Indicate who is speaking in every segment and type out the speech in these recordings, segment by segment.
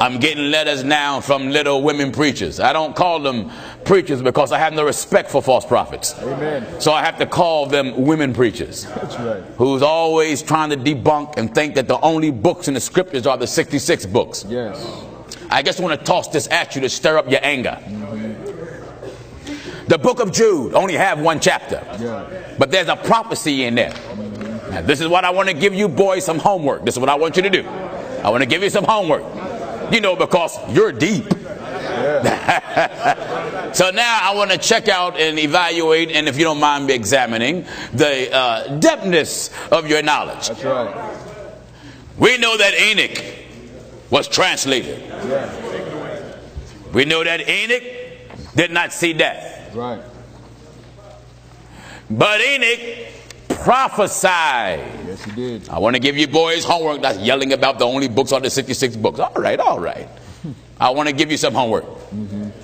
Speaker 1: I'm getting letters now from little women preachers. I don't call them preachers because I have no respect for false prophets.
Speaker 2: Amen.
Speaker 1: So I have to call them women preachers.
Speaker 2: That's right.
Speaker 1: Who's always trying to debunk and think that the only books in the scriptures are the 66 books.
Speaker 2: Yes.
Speaker 1: I just want to toss this at you to stir up your anger. The book of Jude only have one chapter.
Speaker 2: Yeah.
Speaker 1: But there's a prophecy in there. Now, this is what I want to give you boys some homework. This is what I want you to do. I want to give you some homework. You know, because you're deep. Yeah. So now I want to check out and evaluate, and if you don't mind me examining, the depthness of your knowledge.
Speaker 2: That's right.
Speaker 1: We know that Enoch was translated.
Speaker 2: Yeah.
Speaker 1: We know that Enoch did not see death.
Speaker 2: Right.
Speaker 1: But Enoch prophesied.
Speaker 2: Yes, he did.
Speaker 1: I want to give you boys homework. That's yelling about the only books are the 66 books. All right, all right. I want to give you some homework.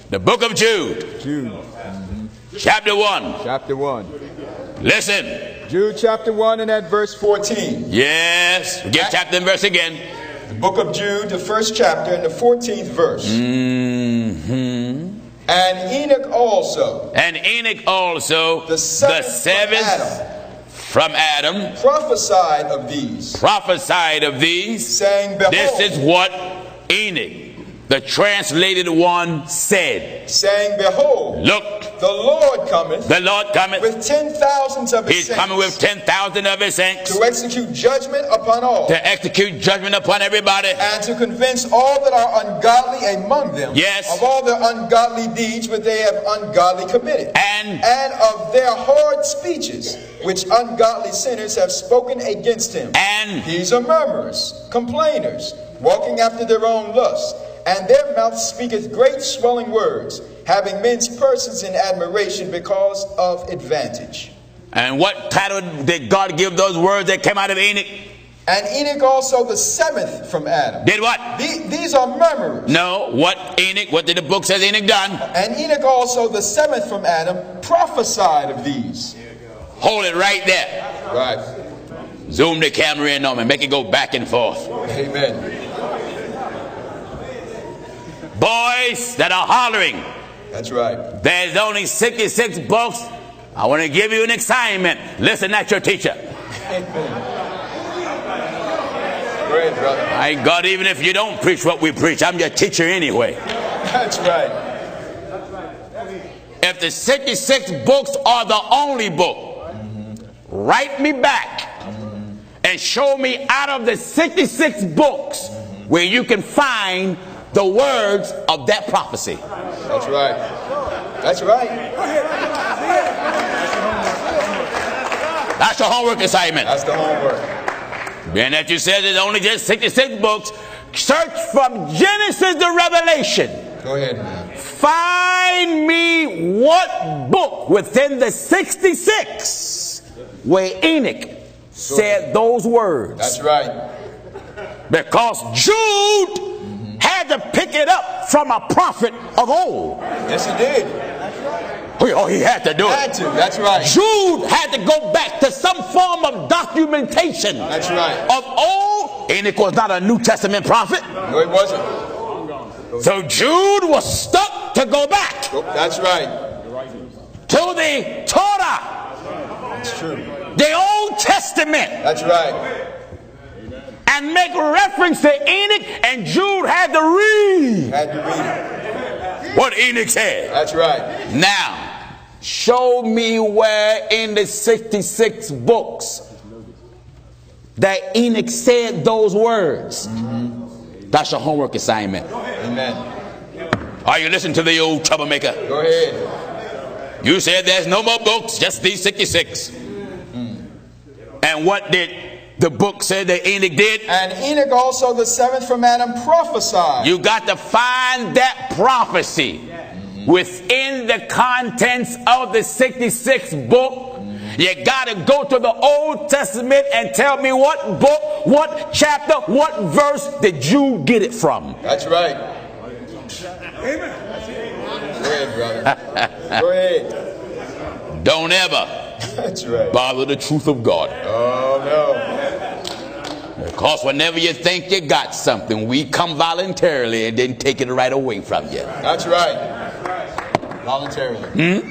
Speaker 1: The book of Jude.
Speaker 2: Jude.
Speaker 1: Chapter 1.
Speaker 2: Chapter 1.
Speaker 1: Listen.
Speaker 2: Jude chapter 1 and at verse 14.
Speaker 1: Yes. Give chapter and verse again.
Speaker 2: The book of Jude, the first chapter and the 14th verse. And Enoch also.
Speaker 1: And Enoch also,
Speaker 2: the seventh
Speaker 1: from Adam,
Speaker 2: prophesied of these.
Speaker 1: Prophesied of these.
Speaker 2: Saying, behold.
Speaker 1: This is what Enoch, the translated one, said.
Speaker 2: Saying, behold.
Speaker 1: Look.
Speaker 2: The Lord cometh.
Speaker 1: The Lord cometh.
Speaker 2: With 10,000s of his saints.
Speaker 1: He's coming with 10,000 of his saints.
Speaker 2: To execute judgment upon all.
Speaker 1: To execute judgment upon everybody.
Speaker 2: And to convince all that are ungodly among them.
Speaker 1: Yes.
Speaker 2: Of all their ungodly deeds which they have ungodly committed.
Speaker 1: And
Speaker 2: of their hard speeches which ungodly sinners have spoken against him.
Speaker 1: And
Speaker 2: these are murmurers, complainers, walking after their own lust. And their mouth speaketh great swelling words, having men's persons in admiration because of advantage.
Speaker 1: And what title did God give those words that came out of Enoch?
Speaker 2: And Enoch also the seventh from Adam.
Speaker 1: Did what?
Speaker 2: These are murmurers.
Speaker 1: No, what Enoch, what did the book say Enoch done?
Speaker 2: And Enoch also the seventh from Adam prophesied of these.
Speaker 1: Hold it right there.
Speaker 2: Right.
Speaker 1: Zoom the camera in on me, make it go back and forth.
Speaker 2: Amen.
Speaker 1: Boys that are hollering.
Speaker 2: That's right.
Speaker 1: There's only 66 books. I want to give you an assignment. Listen at your teacher.
Speaker 2: Great, brother.
Speaker 1: My God, even if you don't preach what we preach, I'm your teacher anyway.
Speaker 2: That's right.
Speaker 1: If the 66 books are the only book, write me back and show me out of the 66 books where you can find the words of that prophecy.
Speaker 2: That's right. That's right.
Speaker 1: That's your homework assignment.
Speaker 2: That's the homework.
Speaker 1: Being that you said there's only just 66 books, search from Genesis to Revelation.
Speaker 2: Go ahead, man.
Speaker 1: Find me what book within the 66 where Enoch said those words.
Speaker 2: That's right.
Speaker 1: Because Jude had to pick it up from a prophet of old.
Speaker 2: Yes, he did.
Speaker 1: Oh, he had to do it.
Speaker 2: Had to. That's right.
Speaker 1: Jude had to go back to some form of documentation.
Speaker 2: That's right.
Speaker 1: Of old. Enoch was not a New Testament prophet.
Speaker 2: No, he wasn't.
Speaker 1: So Jude was stuck to go back.
Speaker 2: That's right.
Speaker 1: To the Torah.
Speaker 2: That's true.
Speaker 1: The Old Testament.
Speaker 2: That's right.
Speaker 1: And make reference to Enoch, and Jude had to read.
Speaker 2: Had to read
Speaker 1: what Enoch said.
Speaker 2: That's right.
Speaker 1: Now, show me where in the 66 books that Enoch said those words. That's your homework assignment.
Speaker 2: Amen.
Speaker 1: Are you listening to the old troublemaker?
Speaker 2: Go ahead.
Speaker 1: You said there's no more books, just these 66. And what did the book say that Enoch did?
Speaker 2: And Enoch also the seventh from Adam prophesied.
Speaker 1: You got to find that prophecy within the contents of the 66 book. You got to go to the Old Testament and tell me what book, what chapter, what verse did Jude get it from.
Speaker 2: That's right. Amen. Go ahead, brother. Go ahead.
Speaker 1: Don't ever
Speaker 2: That's right.
Speaker 1: bother the truth of God.
Speaker 2: Oh, no.
Speaker 1: The Because whenever you think you got something, we come voluntarily and then take it right away from you.
Speaker 2: That's right. Voluntarily.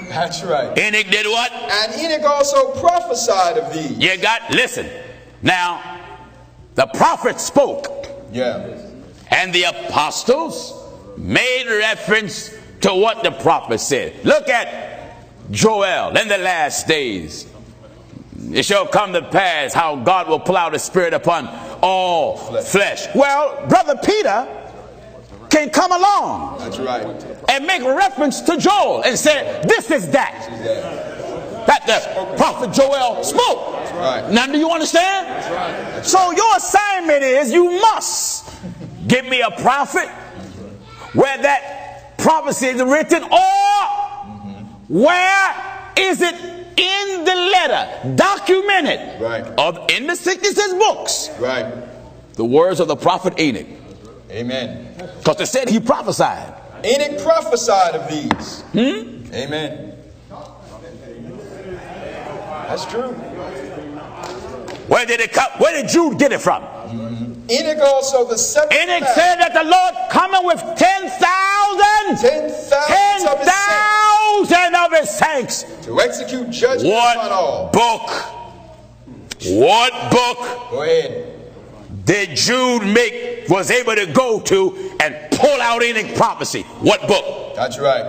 Speaker 2: That's right.
Speaker 1: Enoch did what?
Speaker 2: And Enoch also prophesied of these.
Speaker 1: You got, listen. Now, the prophet spoke.
Speaker 2: Yeah.
Speaker 1: And the apostles made reference to what the prophet said. Look at Joel. In the last days, it shall come to pass how God will pour out his spirit upon all flesh. Well, Brother Peter can come along.
Speaker 2: That's right.
Speaker 1: And make reference to Joel and say, this is that. That the prophet Joel spoke.
Speaker 2: Right.
Speaker 1: Now, do you understand?
Speaker 2: Right.
Speaker 1: So your assignment is you must give me a prophet where that prophecy is written, or where is it in the letter, documented,
Speaker 2: right,
Speaker 1: in the 66 books,
Speaker 2: right,
Speaker 1: the words of the prophet Enoch.
Speaker 2: Amen.
Speaker 1: Because it said he prophesied.
Speaker 2: Enoch prophesied of these. Amen. That's true.
Speaker 1: Where did it come? Where did Jude get it from?
Speaker 2: Enoch also the seventh.
Speaker 1: Enoch said that the Lord coming with 10,000 of his saints
Speaker 2: to execute judgment upon all.
Speaker 1: What book?
Speaker 2: Go ahead.
Speaker 1: Did Jude was able to go to and pull out Enoch prophecy? What book?
Speaker 2: That's right.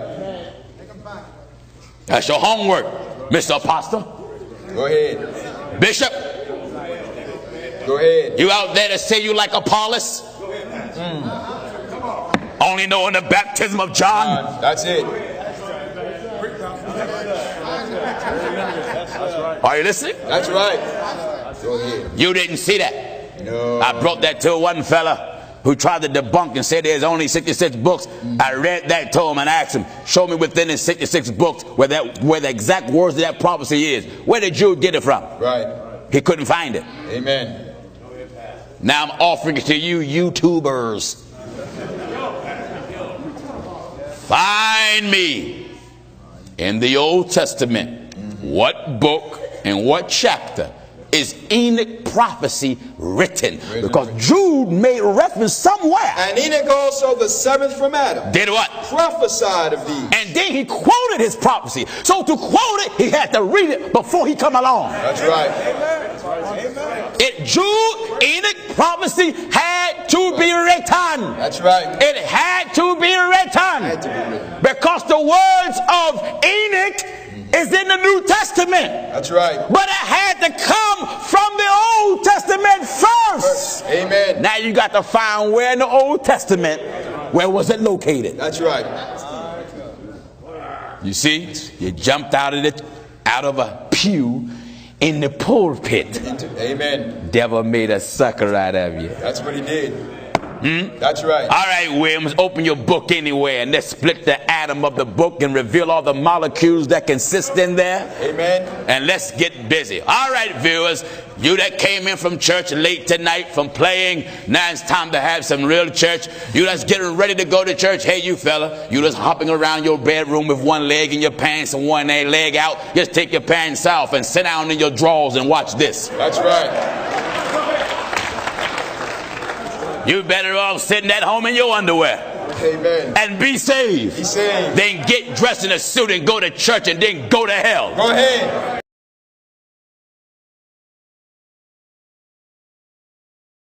Speaker 1: That's your homework, Mr. Apostle.
Speaker 2: Go ahead.
Speaker 1: Bishop.
Speaker 2: Go ahead.
Speaker 1: You out there to say you like Apollos? Only knowing the baptism of John?
Speaker 2: That's it.
Speaker 1: Are you listening?
Speaker 2: That's right. Go ahead.
Speaker 1: You didn't see that.
Speaker 2: No.
Speaker 1: I brought that to one fella who tried to debunk and said there's only 66 books. I read that to him and asked him, show me within the 66 books where the exact words of that prophecy is. Where did Jude get it from?
Speaker 2: Right.
Speaker 1: He couldn't find it.
Speaker 2: Amen.
Speaker 1: Now I'm offering it to you YouTubers. Find me in the Old Testament what book and what chapter is Enoch prophecy written? Because Jude made reference somewhere.
Speaker 2: And Enoch also the seventh from Adam
Speaker 1: did what?
Speaker 2: Prophesied of these.
Speaker 1: And then he quoted his prophecy. So to quote it, he had to read it before he come along.
Speaker 2: That's right.
Speaker 1: Enoch prophecy had to be written.
Speaker 2: That's right.
Speaker 1: It had to be written. Because the words of Enoch is in the New Testament.
Speaker 2: That's right.
Speaker 1: But it had to come from the Old Testament first.
Speaker 2: Amen.
Speaker 1: Now you got to find where in the Old Testament, where was it located?
Speaker 2: That's right.
Speaker 1: You see, you jumped out of a pew in the pulpit.
Speaker 2: Amen.
Speaker 1: Devil made a sucker out of you.
Speaker 2: That's what he did. That's right.
Speaker 1: All right, Williams, open your book anywhere and let's split the atom of the book and reveal all the molecules that consist in there.
Speaker 2: Amen.
Speaker 1: And let's get busy. All right, viewers, you that came in from church late tonight from playing, now it's time to have some real church. You that's getting ready to go to church. Hey, you fella, you just hopping around your bedroom with one leg in your pants and one leg out. Just take your pants off and sit down in your drawers and watch this.
Speaker 2: That's right.
Speaker 1: You better off sitting at home in your underwear.
Speaker 2: Amen.
Speaker 1: And be saved.
Speaker 2: Be saved.
Speaker 1: Then get dressed in a suit and go to church and then go to hell.
Speaker 2: Go ahead.